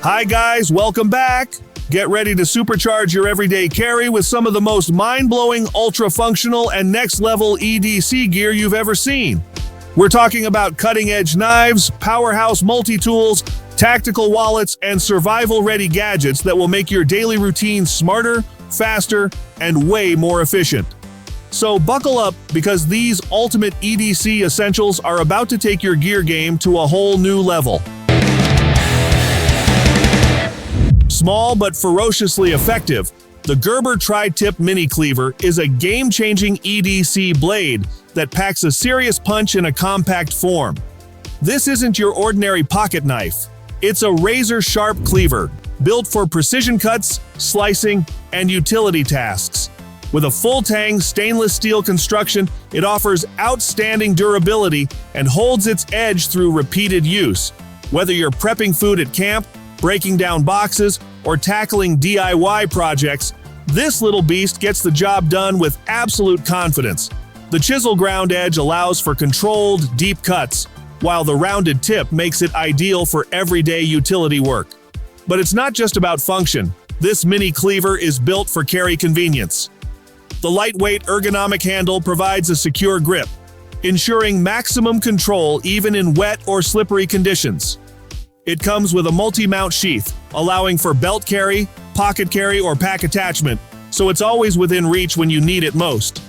Hi guys, welcome back. Get ready to supercharge your everyday carry with some of the most mind-blowing, ultra-functional, and next-level EDC gear you've ever seen. We're talking about cutting-edge knives, powerhouse multi-tools, tactical wallets, and survival-ready gadgets that will make your daily routine smarter, faster, and way more efficient. So buckle up, because these ultimate EDC essentials are about to take your gear game to a whole new level. Small but ferociously effective, the GERBER Tri-Tip Mini Cleaver is a game-changing EDC blade that packs a serious punch in a compact form. This isn't your ordinary pocket knife. It's a razor-sharp cleaver, built for precision cuts, slicing, and utility tasks. With a full-tang stainless steel construction, it offers outstanding durability and holds its edge through repeated use. Whether you're prepping food at camp, breaking down boxes, or tackling DIY projects, this little beast gets the job done with absolute confidence. The chisel ground edge allows for controlled, deep cuts, while the rounded tip makes it ideal for everyday utility work. But it's not just about function. This mini cleaver is built for carry convenience. The lightweight ergonomic handle provides a secure grip, ensuring maximum control even in wet or slippery conditions. It comes with a multi-mount sheath, allowing for belt carry, pocket carry, or pack attachment, so it's always within reach when you need it most.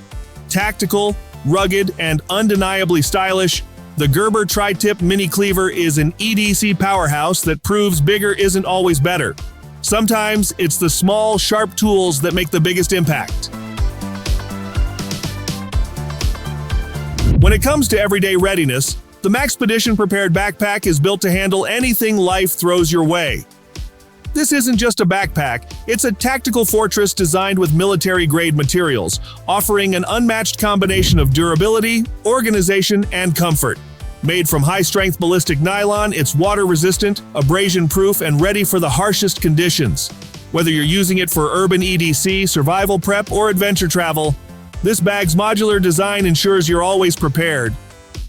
Tactical, rugged, and undeniably stylish, the GERBER Tri-Tip Mini Cleaver is an EDC powerhouse that proves bigger isn't always better. Sometimes it's the small, sharp tools that make the biggest impact. When it comes to everyday readiness, the MAXPEDITION Prepared Backpack is built to handle anything life throws your way. This isn't just a backpack, it's a tactical fortress designed with military-grade materials, offering an unmatched combination of durability, organization, and comfort. Made from high-strength ballistic nylon, it's water-resistant, abrasion-proof, and ready for the harshest conditions. Whether you're using it for urban EDC, survival prep, or adventure travel, this bag's modular design ensures you're always prepared.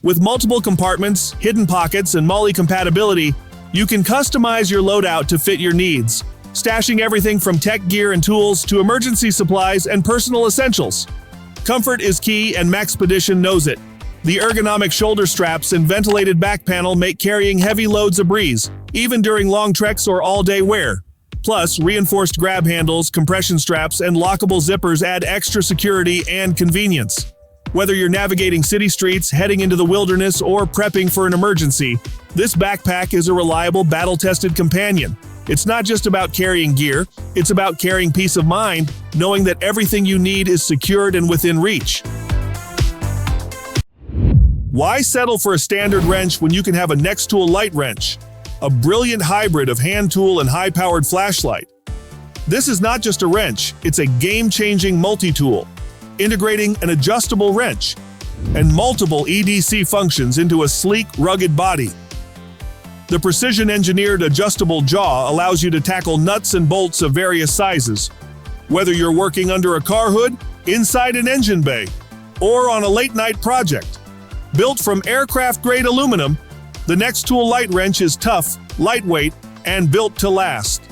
With multiple compartments, hidden pockets, and MOLLE compatibility, you can customize your loadout to fit your needs, stashing everything from tech gear and tools to emergency supplies and personal essentials. Comfort is key, and MAXPEDITION knows it. The ergonomic shoulder straps and ventilated back panel make carrying heavy loads a breeze, even during long treks or all-day wear. Plus, reinforced grab handles, compression straps, and lockable zippers add extra security and convenience. Whether you're navigating city streets, heading into the wilderness, or prepping for an emergency, this backpack is a reliable, battle-tested companion. It's not just about carrying gear, it's about carrying peace of mind, knowing that everything you need is secured and within reach. Why settle for a standard wrench when you can have a NEXTOOL light wrench? A brilliant hybrid of hand tool and high-powered flashlight. This is not just a wrench, it's a game-changing multi-tool, integrating an adjustable wrench and multiple EDC functions into a sleek, rugged body. The precision-engineered adjustable jaw allows you to tackle nuts and bolts of various sizes. Whether you're working under a car hood, inside an engine bay, or on a late-night project. Built from aircraft-grade aluminum, the NEXTOOL light wrench is tough, lightweight, and built to last.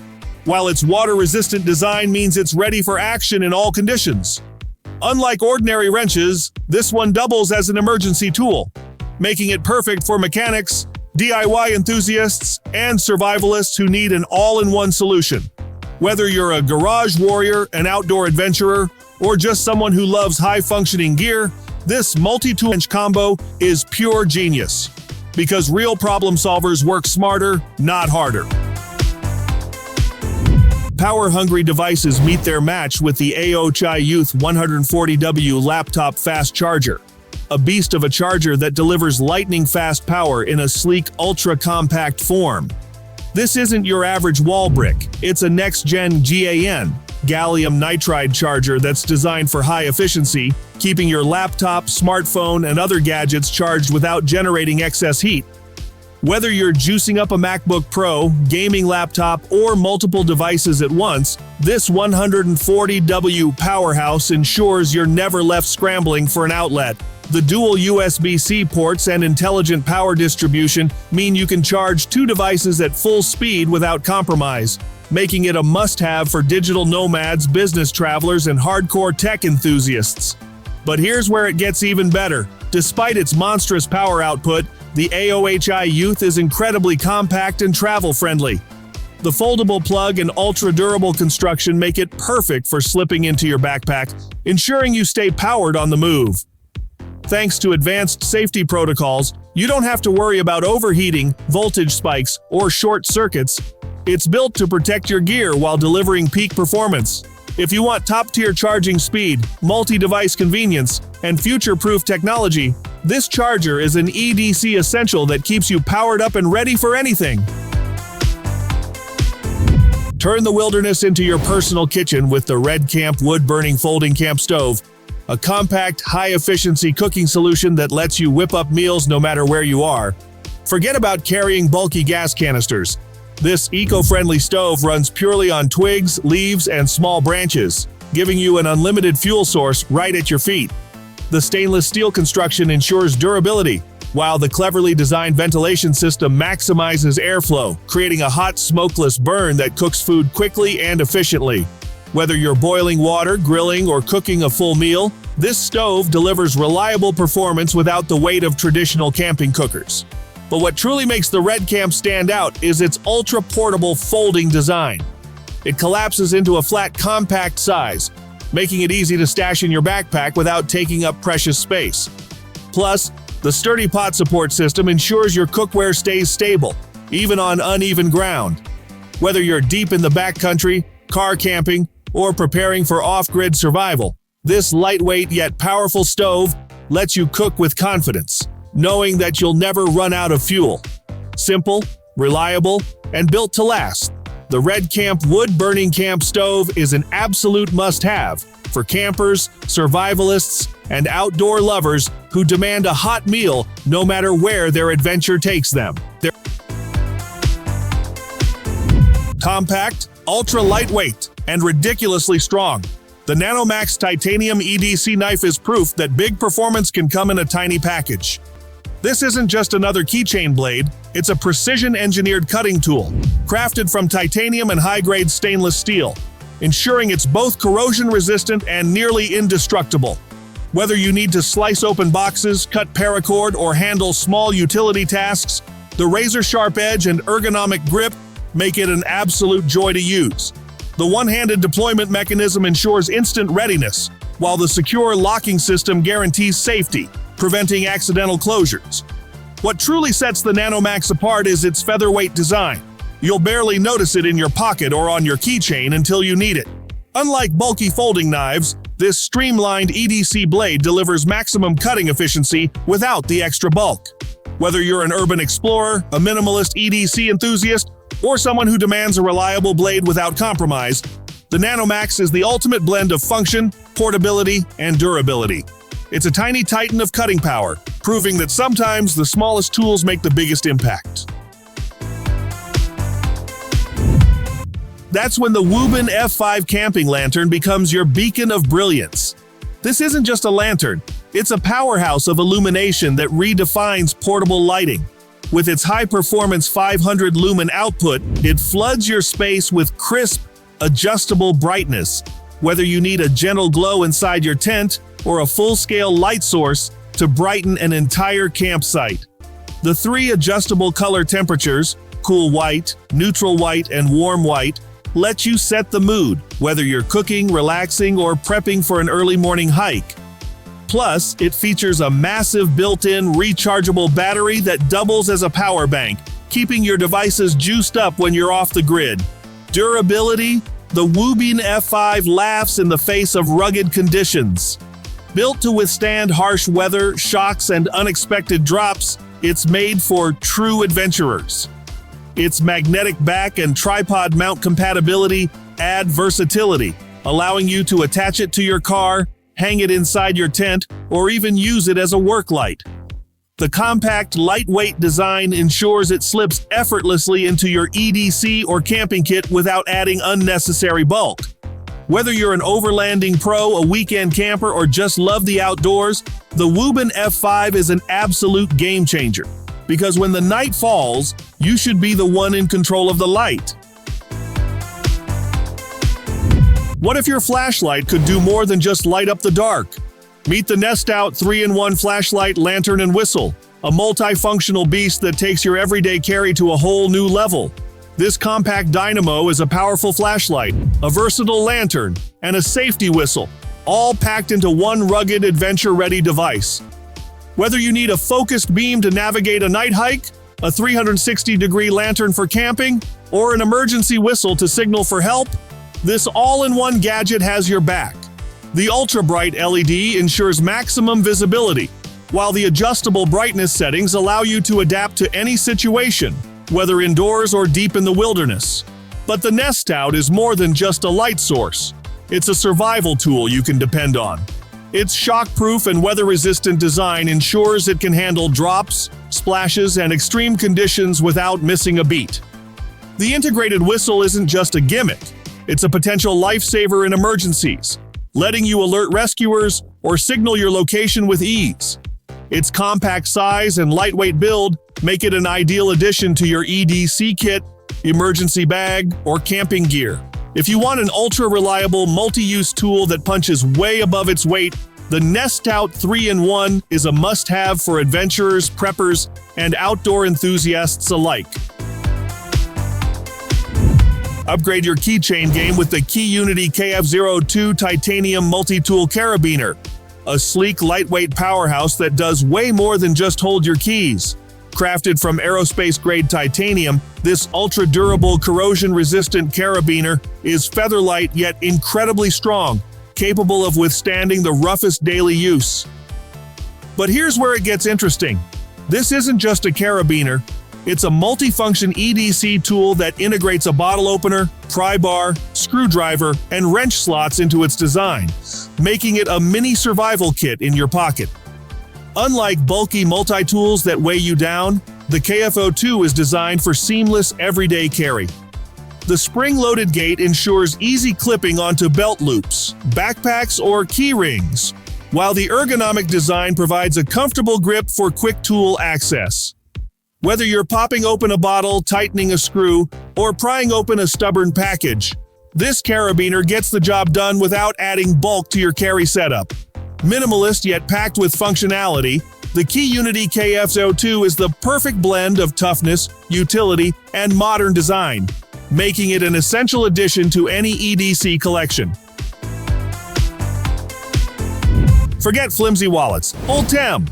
While its water-resistant design means it's ready for action in all conditions. Unlike ordinary wrenches, this one doubles as an emergency tool, making it perfect for mechanics, DIY enthusiasts, and survivalists who need an all-in-one solution. Whether you're a garage warrior, an outdoor adventurer, or just someone who loves high-functioning gear, this multi-tool wrench combo is pure genius. Because real problem solvers work smarter, not harder. Power-hungry devices meet their match with the AOHI Youth 140W laptop fast charger, a beast of a charger that delivers lightning-fast power in a sleek, ultra-compact form. This isn't your average wall brick, it's a next-gen GaN, gallium nitride charger that's designed for high efficiency, keeping your laptop, smartphone, and other gadgets charged without generating excess heat. Whether you're juicing up a MacBook Pro, gaming laptop, or multiple devices at once, this 140W powerhouse ensures you're never left scrambling for an outlet. The dual USB-C ports and intelligent power distribution mean you can charge two devices at full speed without compromise, making it a must-have for digital nomads, business travelers, and hardcore tech enthusiasts. But here's where it gets even better. Despite its monstrous power output, the AOHI Youth is incredibly compact and travel-friendly. The foldable plug and ultra-durable construction make it perfect for slipping into your backpack, ensuring you stay powered on the move. Thanks to advanced safety protocols, you don't have to worry about overheating, voltage spikes, or short circuits. It's built to protect your gear while delivering peak performance. If you want top-tier charging speed, multi-device convenience, and future-proof technology, this charger is an EDC essential that keeps you powered up and ready for anything. Turn the wilderness into your personal kitchen with the REDCAMP wood-burning folding camp stove, a compact, high-efficiency cooking solution that lets you whip up meals no matter where you are. Forget about carrying bulky gas canisters. This eco-friendly stove runs purely on twigs, leaves, and small branches, giving you an unlimited fuel source right at your feet. The stainless steel construction ensures durability, while the cleverly designed ventilation system maximizes airflow, creating a hot, smokeless burn that cooks food quickly and efficiently. Whether you're boiling water, grilling, or cooking a full meal, this stove delivers reliable performance without the weight of traditional camping cookers. But what truly makes the REDCAMP stand out is its ultra-portable folding design. It collapses into a flat, compact size, making it easy to stash in your backpack without taking up precious space. Plus, the sturdy pot support system ensures your cookware stays stable, even on uneven ground. Whether you're deep in the backcountry, car camping, or preparing for off-grid survival, this lightweight yet powerful stove lets you cook with confidence, knowing that you'll never run out of fuel. Simple, reliable, and built to last, the REDCAMP wood-burning camp stove is an absolute must-have for campers, survivalists, and outdoor lovers who demand a hot meal no matter where their adventure takes them. They're compact, ultra-lightweight, and ridiculously strong. The NANOMAX titanium EDC knife is proof that big performance can come in a tiny package. This isn't just another keychain blade, it's a precision-engineered cutting tool, crafted from titanium and high-grade stainless steel, ensuring it's both corrosion-resistant and nearly indestructible. Whether you need to slice open boxes, cut paracord, or handle small utility tasks, the razor-sharp edge and ergonomic grip make it an absolute joy to use. The one-handed deployment mechanism ensures instant readiness, while the secure locking system guarantees safety, preventing accidental closures. What truly sets the NANOMAX apart is its featherweight design. You'll barely notice it in your pocket or on your keychain until you need it. Unlike bulky folding knives, this streamlined EDC blade delivers maximum cutting efficiency without the extra bulk. Whether you're an urban explorer, a minimalist EDC enthusiast, or someone who demands a reliable blade without compromise, the NANOMAX is the ultimate blend of function, portability, and durability. It's a tiny titan of cutting power, proving that sometimes the smallest tools make the biggest impact. That's when the WUBEN F5 camping lantern becomes your beacon of brilliance. This isn't just a lantern, it's a powerhouse of illumination that redefines portable lighting. With its high-performance 500 lumen output, it floods your space with crisp, adjustable brightness. Whether you need a gentle glow inside your tent or a full-scale light source to brighten an entire campsite. The three adjustable color temperatures, cool white, neutral white, and warm white, let you set the mood, whether you're cooking, relaxing, or prepping for an early morning hike. Plus, it features a massive built-in rechargeable battery that doubles as a power bank, keeping your devices juiced up when you're off the grid. Durability: the WUBEN F5 laughs in the face of rugged conditions. Built to withstand harsh weather, shocks, and unexpected drops, it's made for true adventurers. Its magnetic back and tripod mount compatibility add versatility, allowing you to attach it to your car, hang it inside your tent, or even use it as a work light. The compact, lightweight design ensures it slips effortlessly into your EDC or camping kit without adding unnecessary bulk. Whether you're an overlanding pro, a weekend camper, or just love the outdoors, the WUBEN F5 is an absolute game changer. Because when the night falls, you should be the one in control of the light. What if your flashlight could do more than just light up the dark? Meet the NESTOUT 3-in-1 flashlight, lantern, and whistle, a multifunctional beast that takes your everyday carry to a whole new level. This compact dynamo is a powerful flashlight, a versatile lantern, and a safety whistle, all packed into one rugged, adventure-ready device. Whether you need a focused beam to navigate a night hike, a 360-degree lantern for camping, or an emergency whistle to signal for help, this all-in-one gadget has your back. The ultra-bright LED ensures maximum visibility, while the adjustable brightness settings allow you to adapt to any situation, whether indoors or deep in the wilderness. But the NESTOUT is more than just a light source. It's a survival tool you can depend on. Its shock-proof and weather-resistant design ensures it can handle drops, splashes, and extreme conditions without missing a beat. The integrated whistle isn't just a gimmick. It's a potential lifesaver in emergencies, letting you alert rescuers or signal your location with ease. Its compact size and lightweight build make it an ideal addition to your EDC kit, emergency bag, or camping gear. If you want an ultra-reliable, multi-use tool that punches way above its weight, the NESTOUT 3-in-1 is a must-have for adventurers, preppers, and outdoor enthusiasts alike. Upgrade your keychain game with the KEYUNITY KF02 Titanium Multi-Tool Carabiner, a sleek, lightweight powerhouse that does way more than just hold your keys. Crafted from aerospace-grade titanium, this ultra-durable, corrosion-resistant carabiner is feather-light yet incredibly strong, capable of withstanding the roughest daily use. But here's where it gets interesting. This isn't just a carabiner. It's a multifunction EDC tool that integrates a bottle opener, pry bar, screwdriver, and wrench slots into its design, making it a mini survival kit in your pocket. Unlike bulky multi-tools that weigh you down, the KF02 is designed for seamless everyday carry. The spring-loaded gate ensures easy clipping onto belt loops, backpacks, or key rings, while the ergonomic design provides a comfortable grip for quick tool access. Whether you're popping open a bottle, tightening a screw, or prying open a stubborn package, this carabiner gets the job done without adding bulk to your carry setup. Minimalist yet packed with functionality, the KEYUNITY KF02 is the perfect blend of toughness, utility, and modern design, making it an essential addition to any EDC collection. Forget flimsy wallets. ULTEM.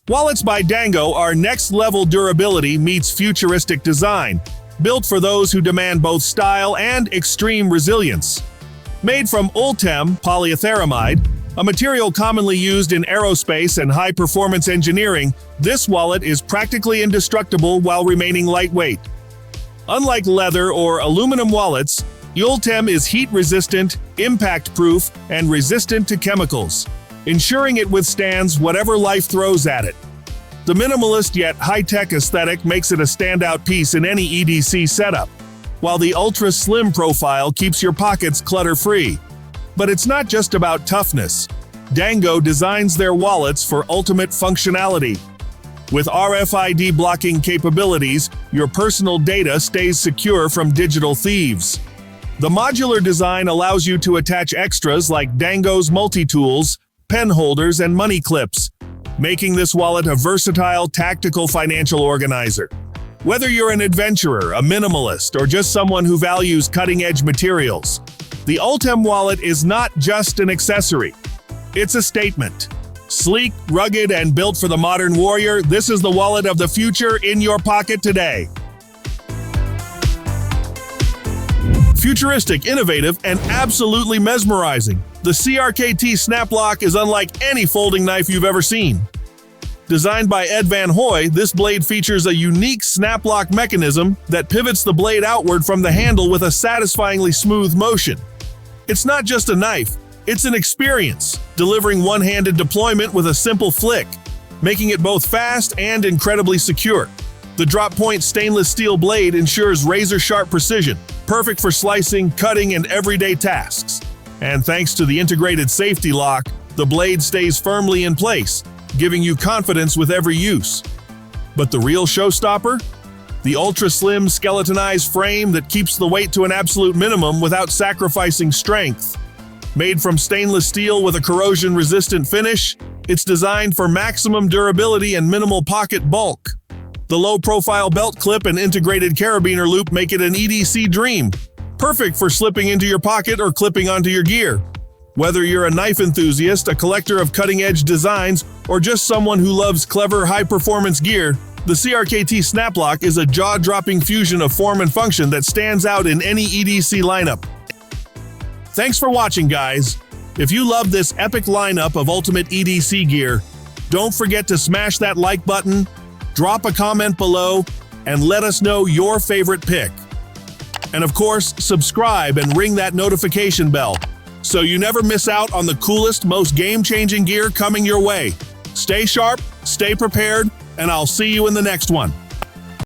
Wallets by DANGO are next-level durability meets futuristic design, built for those who demand both style and extreme resilience. Made from ULTEM polyetheramide, a material commonly used in aerospace and high-performance engineering, this wallet is practically indestructible while remaining lightweight. Unlike leather or aluminum wallets, ULTEM is heat-resistant, impact-proof, and resistant to chemicals, ensuring it withstands whatever life throws at it. The minimalist yet high-tech aesthetic makes it a standout piece in any EDC setup, while the ultra-slim profile keeps your pockets clutter-free. But it's not just about toughness. DANGO designs their wallets for ultimate functionality. With RFID blocking capabilities, your personal data stays secure from digital thieves. The modular design allows you to attach extras like DANGO's multi-tools, pen holders, and money clips, making this wallet a versatile, tactical financial organizer. Whether you're an adventurer, a minimalist, or just someone who values cutting-edge materials, the ULTEM wallet is not just an accessory. It's a statement. Sleek, rugged, and built for the modern warrior, this is the wallet of the future in your pocket today. Futuristic, innovative, and absolutely mesmerizing, the CRKT snap lock is unlike any folding knife you've ever seen. Designed by Ed Van Hoy, this blade features a unique snap lock mechanism that pivots the blade outward from the handle with a satisfyingly smooth motion. It's not just a knife, it's an experience, delivering one-handed deployment with a simple flick, making it both fast and incredibly secure. The drop-point stainless steel blade ensures razor-sharp precision, perfect for slicing, cutting, and everyday tasks. And thanks to the integrated safety lock, the blade stays firmly in place, giving you confidence with every use. But the real showstopper? The ultra-slim skeletonized frame that keeps the weight to an absolute minimum without sacrificing strength. Made from stainless steel with a corrosion-resistant finish, it's designed for maximum durability and minimal pocket bulk. The low-profile belt clip and integrated carabiner loop make it an EDC dream, perfect for slipping into your pocket or clipping onto your gear. Whether you're a knife enthusiast, a collector of cutting-edge designs, or just someone who loves clever, high-performance gear, the CRKT Snaplock is a jaw-dropping fusion of form and function that stands out in any EDC lineup. Thanks for watching, guys. If you love this epic lineup of ultimate EDC gear, don't forget to smash that like button, drop a comment below, and let us know your favorite pick. And of course, subscribe and ring that notification bell so you never miss out on the coolest, most game-changing gear coming your way. Stay sharp, stay prepared, and I'll see you in the next one.